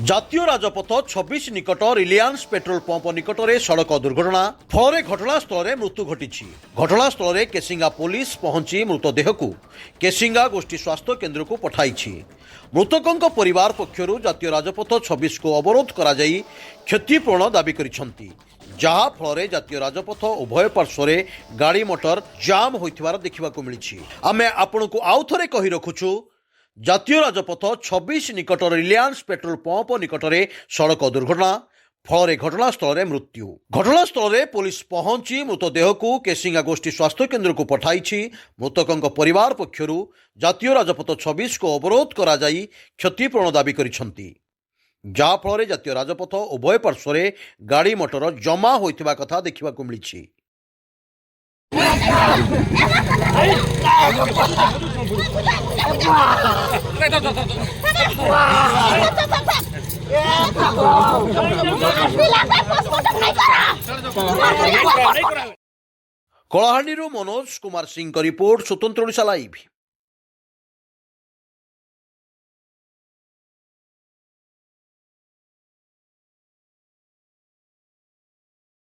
জাতীয় রাজপথ 26 নিকট রিলায়েন্স পেট্রোল পম্প নিকটরে সড়ক দুর্ঘটনা ফলে ঘটনাস্থলে মৃত্যু ঘটিছে। ঘটনাস্থলে কেসিঙ্গা পুলিশ পৌঁছি মৃতদেহକୁ কেসিঙ্গা গোষ্ঠী স্বাস্থ্য কেন্দ্রକୁ পঠাইছে। মৃতকଙ୍କ পরিবার পক্ষରୁ জাতীয় রাজপথ 26 को অবরোধ করা যাই ক্ষতিপূরণ দাবি କରିଛନ୍ତି। ଯାହା ଫଳରେ ଜାତୀୟ ରାଜପଥ ଉଭୟ ପାର୍ଶ୍ୱରେ ଗାଡ଼ି ମଟର ଜାମ୍ ହୋଇଥିବାର ଦେଖିବାକୁ ମିଳିଛି। ଆମେ ଆପଣଙ୍କୁ ଆଉ ଥରେ କହି ରଖୁଛୁ, ଜାତୀୟ ରାଜପଥ 26 ନିକଟ ରିଲାଏନ୍ସ ପେଟ୍ରୋଲ ପମ୍ପ ନିକଟରେ ସଡ଼କ ଦୁର୍ଘଟଣା ଫଳରେ ଘଟଣାସ୍ଥଳରେ ମୃତ୍ୟୁ। ଘଟଣାସ୍ଥଳରେ ପୋଲିସ ପହଞ୍ଚି ମୃତଦେହକୁ କେସିଙ୍ଗା ଗୋଷ୍ଠୀ ସ୍ୱାସ୍ଥ୍ୟ କେନ୍ଦ୍ରକୁ ପଠାଇଛି। ମୃତକଙ୍କ ପରିବାର ପକ୍ଷରୁ ଜାତୀୟ ରାଜପଥ 26 କୁ ଅବରୋଧ କରାଯାଇ କ୍ଷତିପୂରଣ ଦାବି କରିଛନ୍ତି। ଯାହାଫଳରେ ଜାତୀୟ ରାଜପଥ ଉଭୟ ପାର୍ଶ୍ୱରେ ଗାଡ଼ି ମଟର ଜମା ହୋଇଥିବା କଥା ଦେଖିବାକୁ ମିଳିଛି। କଳାହାଣ୍ଡିରୁ ମନୋଜ କୁମାର ସିଂଙ୍କ ରିପୋର୍ଟ, ସ୍ୱତନ୍ତ୍ର ଓଡ଼ିଶା ଲାଇଭ୍।